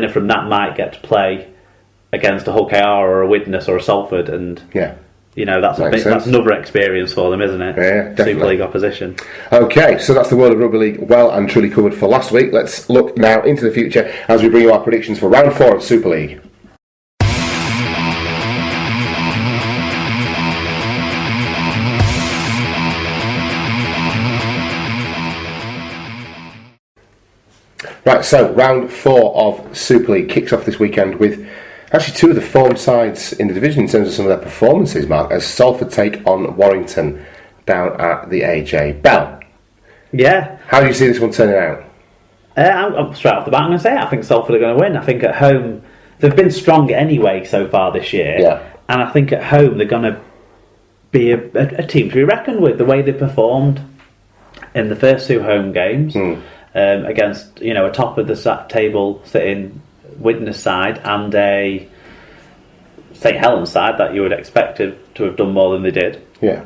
winner from that might get to play against a Hull KR or a Widnes or a Salford, and that's another experience for them, isn't it? Yeah, definitely. Super League opposition. Okay, so that's the world of rugby league well and truly covered for last week. Let's look now into the future as we bring you our predictions for round 4 of Super League. Right, so round 4 of Super League kicks off this weekend with actually 2 of the form sides in the division in terms of some of their performances, Mark, as Salford take on Warrington down at the AJ Bell. Yeah. How do you see this one turning out? I'm straight off the bat, I'm going to say I think Salford are going to win. I think at home, they've been strong anyway so far this year. Yeah. And I think at home they're going to be a team to be reckoned with. The way they performed in the first 2 home games. Against a top of the table sitting Widnes side and a St Helens side that you would expect to have done more than they did. Yeah.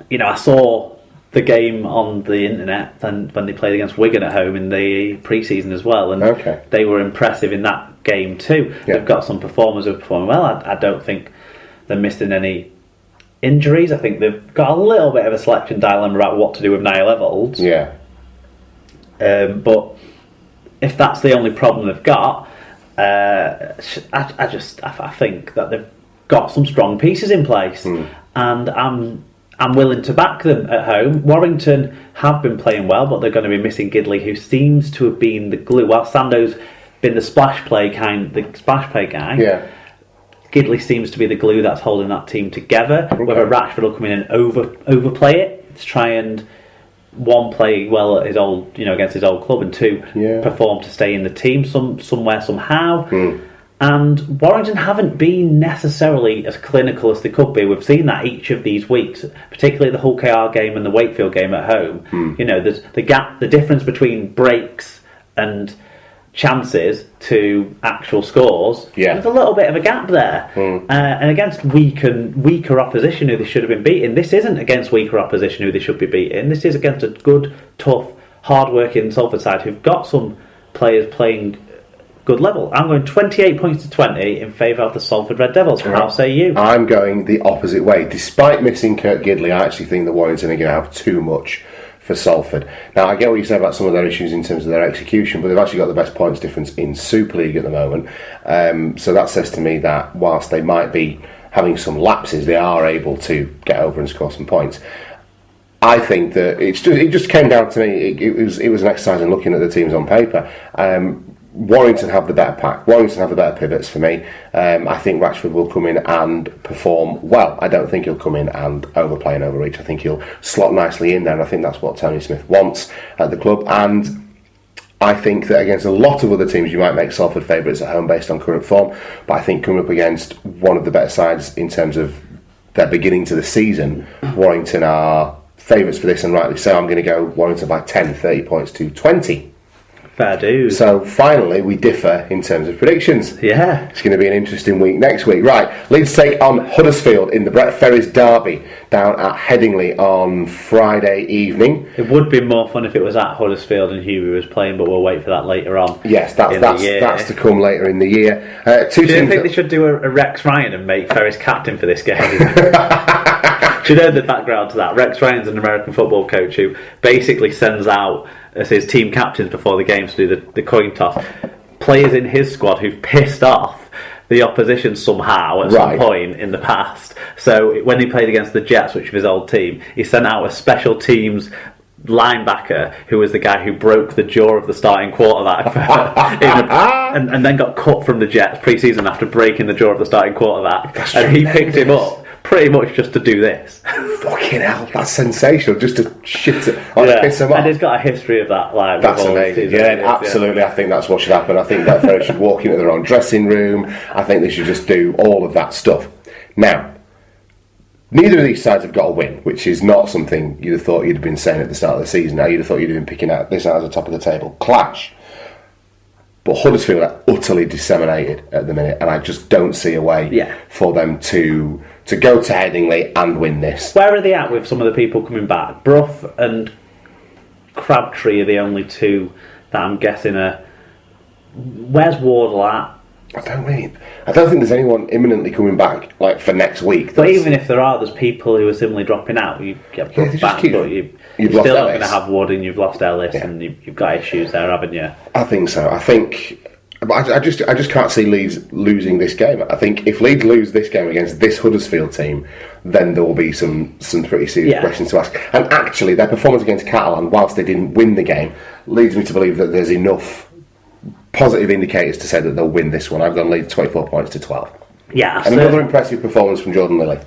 I saw the game on the internet when they played against Wigan at home in the pre-season as well, and they were impressive in that game too. Yeah. They've got some performers who are performing well. I don't think they're missing any injuries. I think they've got a little bit of a selection dilemma about what to do with Niall Evolds. Yeah. But if that's the only problem they've got, I think that they've got some strong pieces in place, and I'm willing to back them at home. Warrington have been playing well, but they're going to be missing Gidley, who seems to have been the glue. While Sando's been the splash play guy. Yeah. Gidley seems to be the glue that's holding that team together. Okay. Whether Ratchford will come in and overplay it to try and play well at his old, against his old club, and 2 perform to stay in the team somewhere somehow. And Warrington haven't been necessarily as clinical as they could be. We've seen that each of these weeks, particularly the Hull KR game and the Wakefield game at home. There's the difference between breaks and chances to actual scores. There's a little bit of a gap there, and against weaker opposition who they should have been beating. This isn't against weaker opposition who they should be beating. This is against a good, tough, hard-working Salford side who've got some players playing good level. I'm going 28 points to 20 in favour of the Salford Red Devils. How say you? I'm going the opposite way. Despite missing Kurt Gidley, I actually think that Warrington are going to have too much for Salford. Now, I get what you say about some of their issues in terms of their execution, but they've actually got the best points difference in Super League at the moment. So that says to me that whilst they might be having some lapses, they are able to get over and score some points. I think that it just came down to me. It was an exercise in looking at the teams on paper. Warrington have the better pack. Warrington have the better pivots for me. I think Ratchford will come in and perform well. I don't think he'll come in and overplay and overreach. I think he'll slot nicely in there, and I think that's what Tony Smith wants at the club. And I think that against a lot of other teams, you might make Salford favourites at home based on current form. But I think coming up against one of the better sides in terms of their beginning to the season, Warrington are favourites for this, and rightly so. I'm going to go Warrington by 10, 30 points to 20. Fair dude. So finally we differ in terms of predictions. Yeah. It's going to be an interesting week next week. Right, Leeds take on Huddersfield in the Brett Ferries derby down at Headingley on Friday evening. It would be more fun if it was at Huddersfield and Hughie was playing, but we'll wait for that later on. Yes, that's to come later in the year. Do you think they should do a Rex Ryan and make Ferris captain for this game? Should know the background to that. Rex Ryan's an American football coach who basically sends out as his team captains before the games to do the coin toss players in his squad who've pissed off the opposition somehow at some point in the past. So when he played against the Jets, which was his old team, he sent out a special teams linebacker who was the guy who broke the jaw of the starting quarterback and then got cut from the Jets pre-season after breaking the jaw of the starting quarterback. And he picked him up pretty much just to do this. Fucking hell, that's sensational. Just to shit it on and piss him off. And he's got a history of that. That's amazing. Yeah, absolutely. I think that's what should happen. I think that Ferris should walk into their own dressing room. I think they should just do all of that stuff. Now, neither of these sides have got a win, which is not something you'd have thought you'd have been saying at the start of the season. Now, you'd have thought you'd have been picking out this out as the top of the table clash. But Huddersfield are utterly disseminated at the minute, and I just don't see a way for them to go to Headingley and win this. Where are they at with some of the people coming back? Brough and Crabtree are the only two that I'm guessing are where's Wardle at? I don't think there's anyone imminently coming back like for next week. But even if there are, there's people who are similarly dropping out. You get put back, but you're still not going to have Wood, and you've lost Ellis, and you've got issues there, haven't you? I think so. But I just can't see Leeds losing this game. I think if Leeds lose this game against this Huddersfield team, then there will be some pretty serious questions to ask. And actually, their performance against Catalan, whilst they didn't win the game, leads me to believe that there's enough positive indicators to say that they'll win this one. I've gone Leeds 24 points to 12. Yeah, and another impressive performance from Jordan Lilly.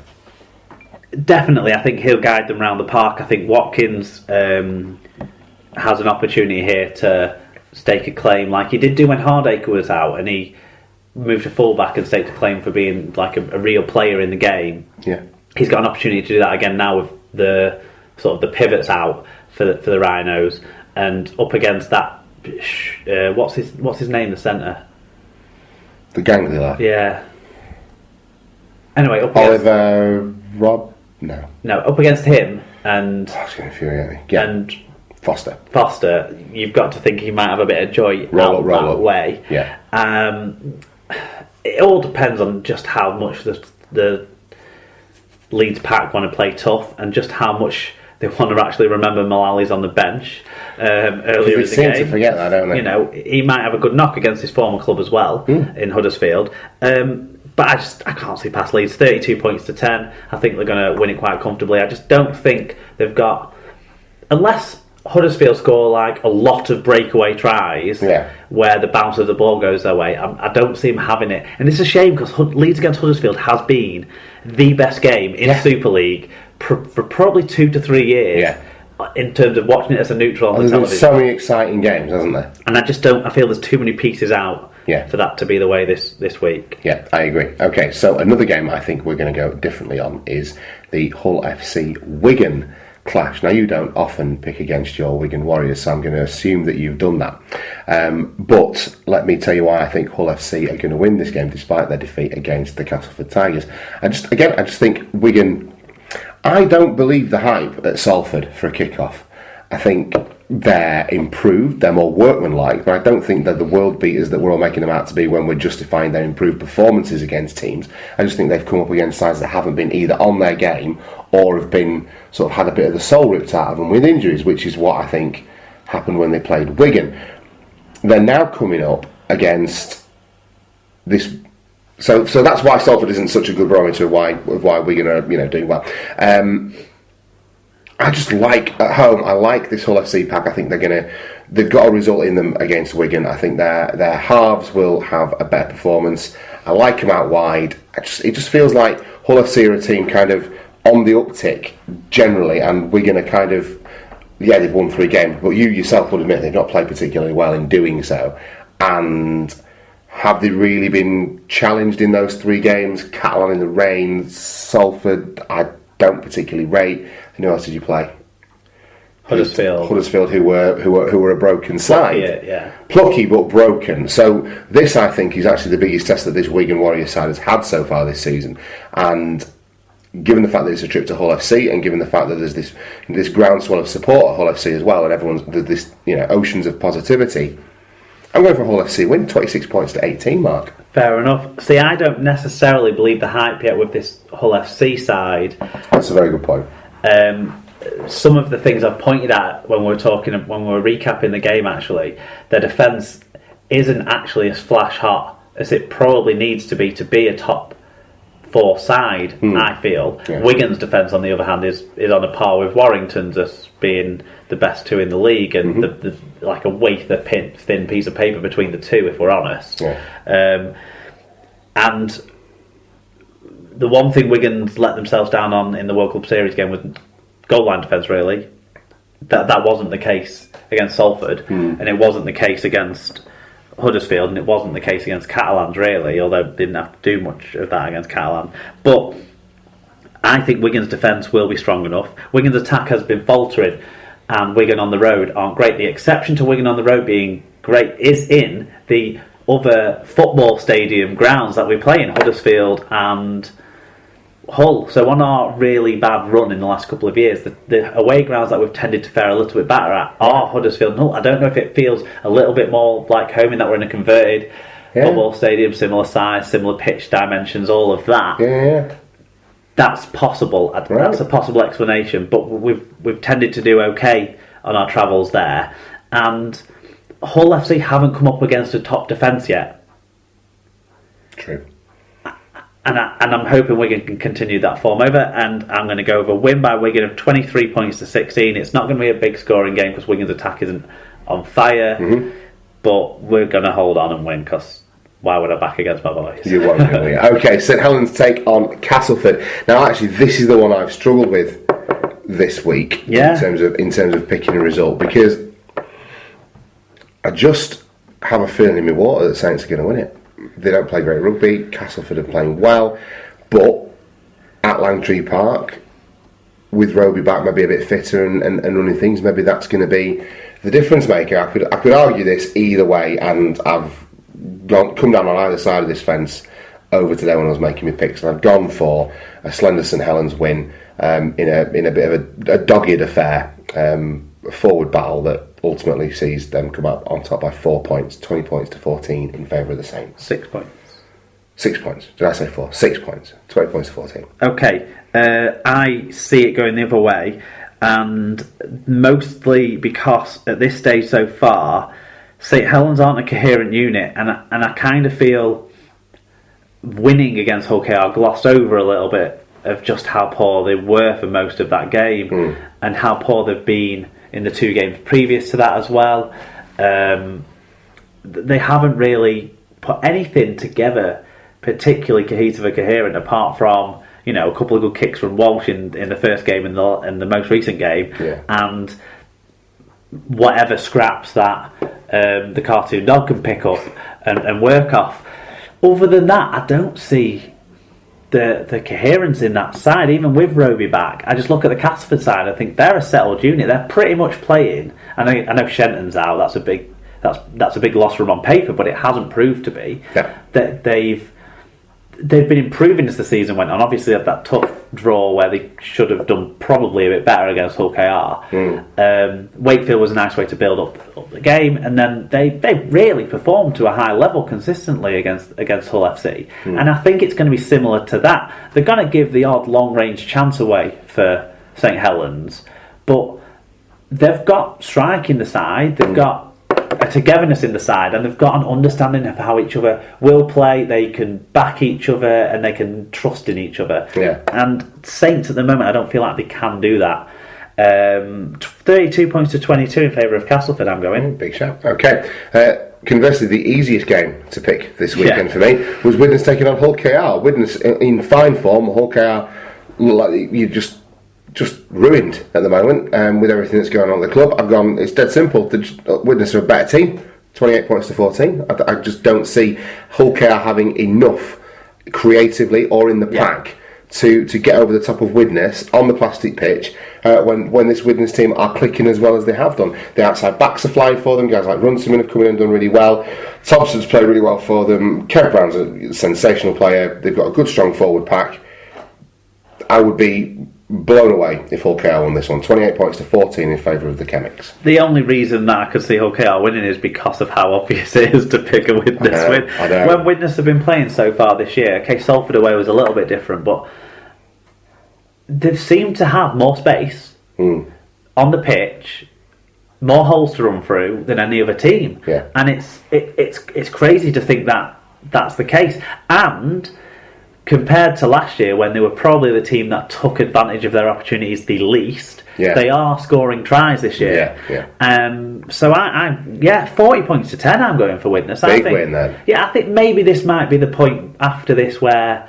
Definitely, I think he'll guide them around the park. I think Watkins has an opportunity here to stake a claim, like he did do when Hardacre was out, and he moved to fullback and staked a claim for being like a real player in the game. Yeah, he's got an opportunity to do that again now with the sort of the pivots out for the Rhinos, and up against that. What's his name? The centre, the gangler. Yeah. Anyway, Oliver Rob. No, up against him and. That's going to infuriate me. Yeah. And Foster, you've got to think he might have a bit of joy roll up. way. Yeah. It all depends on just how much the Leeds pack want to play tough, and just how much they want to actually remember Mullali's on the bench earlier in the game. They seem to forget that, don't they? You know, he might have a good knock against his former club as well in Huddersfield. But I can't see past Leeds. 32 points to 10. I think they're going to win it quite comfortably. I just don't think they've got, unless Huddersfield score like a lot of breakaway tries where the bounce of the ball goes their way, I don't see them having it. And it's a shame because Leeds against Huddersfield has been the best game in Super League for probably 2 to 3 years in terms of watching it as a neutral on the television. There's so many exciting games, hasn't there? And I feel there's too many pieces out for that to be the way this week. Yeah, I agree. Okay, so another game I think we're going to go differently on is the Hull FC Wigan clash. Now, you don't often pick against your Wigan Warriors, so I'm going to assume that you've done that. But let me tell you why I think Hull FC are going to win this game despite their defeat against the Castleford Tigers. I just think Wigan... I don't believe the hype at Salford for a kick-off. I think they're improved, they're more workmanlike, but I don't think they're the world beaters that we're all making them out to be when we're justifying their improved performances against teams. I just think they've come up against sides that haven't been either on their game or have been sort of had a bit of the soul ripped out of them with injuries, which is what I think happened when they played Wigan. They're now coming up against this. So that's why Salford isn't such a good barometer of why Wigan are doing well. I just like at home. I like this Hull FC pack. I think they've got a result in them against Wigan. I think their halves will have a better performance. I like them out wide. It just feels like Hull FC are a team kind of on the uptick generally, and Wigan are kind of they've won 3 games, but you yourself would admit they've not played particularly well in doing so. And have they really been challenged in those 3 games? Catalan in the rain, Salford I don't particularly rate. And who else did you play? Huddersfield, who were a broken side. Plucky but broken. So this, I think, is actually the biggest test that this Wigan Warriors side has had so far this season. And given the fact that it's a trip to Hull FC, and given the fact that there's this groundswell of support at Hull FC as well, and there's this oceans of positivity, I'm going for Hull FC win, 26 points to 18, Mark. Fair enough. See, I don't necessarily believe the hype yet with this Hull FC side. That's a very good point. Some of the things I've pointed at when we were recapping the game, actually, their defence isn't actually as flash hot as it probably needs to be a top 4 side, I feel. Yeah. Wigan's defence, on the other hand, is on a par with Warrington's as being the best 2 in the league, and the like a wafer thin piece of paper between the 2, if we're honest. Yeah. And the one thing Wigan's let themselves down on in the World Club Series game was goal line defence, really. That wasn't the case against Salford, and it wasn't the case against Huddersfield, and it wasn't the case against Catalan, really, although they didn't have to do much of that against Catalan. But I think Wigan's defence will be strong enough. Wigan's attack has been faltering, and Wigan on the road aren't great. The exception to Wigan on the road being great is in the other football stadium grounds that we play in, Huddersfield and Hull. So on our really bad run in the last couple of years, the away grounds that we've tended to fare a little bit better at are Huddersfield and Hull. I don't know if it feels a little bit more like home in that we're in a converted football stadium, similar size, similar pitch dimensions, all of that. Yeah. That's possible. That's a possible explanation. But we've tended to do okay on our travels there, and Hull FC haven't come up against a top defence yet. True. And I'm hoping Wigan can continue that form over, and I'm going to go with a win by Wigan of 23 points to 16. It's not going to be a big scoring game because Wigan's attack isn't on fire, but we're going to hold on and win because why would I back against my boys? You won't, will you? Okay, St Helens take on Castleford. Now, actually, this is the one I've struggled with this week in terms of picking a result, because I just have a feeling in my water that Saints are going to win it. They don't play great rugby. Castleford are playing well, but at Langtree Park, with Roby back, maybe a bit fitter and running things, maybe that's going to be the difference maker. I could argue this either way, and I've come down on either side of this fence over today when I was making my picks, and I've gone for a slender St Helens win in a bit of a dogged affair, a forward battle that ultimately sees them come out on top by 4 points, 20 points to 14 in favour of the Saints. 6 points. 6 points. Did I say 4? 6 points. 20 points to 14. Okay. I see it going the other way, and mostly because at this stage so far, St Helens aren't a coherent unit, and I kind of feel winning against Hull KR glossed over a little bit of just how poor they were for most of that game, and how poor they've been in the 2 games previous to that as well. They haven't really put anything together particularly cohesive or coherent, apart from a couple of good kicks from Walsh in the first game and the most recent game, and whatever scraps that the cartoon dog can pick up and work off. Other than that, I don't see the coherence in that side, even with Roby back. I just look at the Castleford side. I think they're a settled unit. They're pretty much playing. I know Shenton's out. That's a big loss for them on paper, but it hasn't proved to be. That they've been improving as the season went on. Obviously, they had that tough draw where they should have done probably a bit better against Hull KR. Wakefield was a nice way to build up the game, and then they really performed to a high level consistently against Hull FC. And I think it's going to be similar to that. They're going to give the odd long range chance away for St Helens, but they've got strike in the side. They've got a togetherness in the side, and they've got an understanding of how each other will play. They can back each other, and they can trust in each other. And Saints at the moment, I don't feel like they can do that. 32 points to 22 in favour of Castleford. I'm going. Big shout. Okay. Conversely, the easiest game to pick this weekend for me was Widnes taking on Hull KR. Widnes in fine form. Hull KR look like you just ruined at the moment with everything that's going on at the club. I've gone, it's dead simple. Widnes are a better team, 28 points to 14. I just don't see Hull KR having enough creatively or in the pack to get over the top of Widnes on the plastic pitch when this Widnes team are clicking as well as they have done. The outside backs are flying for them. Guys like Runciman have come in and done really well. Thompson's played really well for them. Kev Brown's a sensational player. They've got a good strong forward pack. I would be blown away if Hull KR won this one. 28 points to 14 in favour of the Chemics. The only reason that I could see Hull KR winning is because of how obvious it is to pick a Widnes win. When Widnes have been playing so far this year, okay, Salford away was a little bit different, but they've seemed to have more space on the pitch, more holes to run through than any other team. And it's crazy to think that that's the case. And compared to last year, when they were probably the team that took advantage of their opportunities the least, they are scoring tries this year. So I 40 points to 10. I'm going for Widnes. Big win then. Yeah, I think maybe this might be the point after this where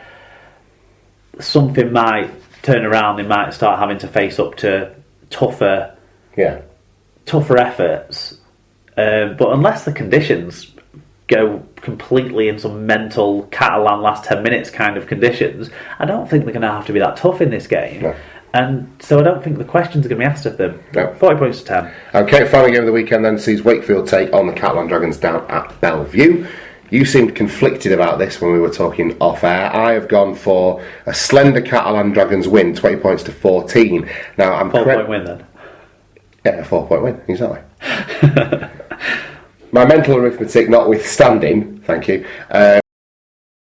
something might turn around. They might start having to face up to tougher efforts. But unless the conditions go completely in some mental Catalan last 10 minutes kind of conditions, I don't think they're going to have to be that tough in this game. And so I don't think the questions are going to be asked of them. 40 points to 10. Okay, final game of the weekend then sees Wakefield take on the Catalan Dragons down at Bellevue. You seemed conflicted about this when we were talking off air. I have gone for a slender Catalan Dragons win, 20 points to 14. Now I'm 4-point win then. Yeah, a 4-point win, exactly. My mental arithmetic notwithstanding, thank you.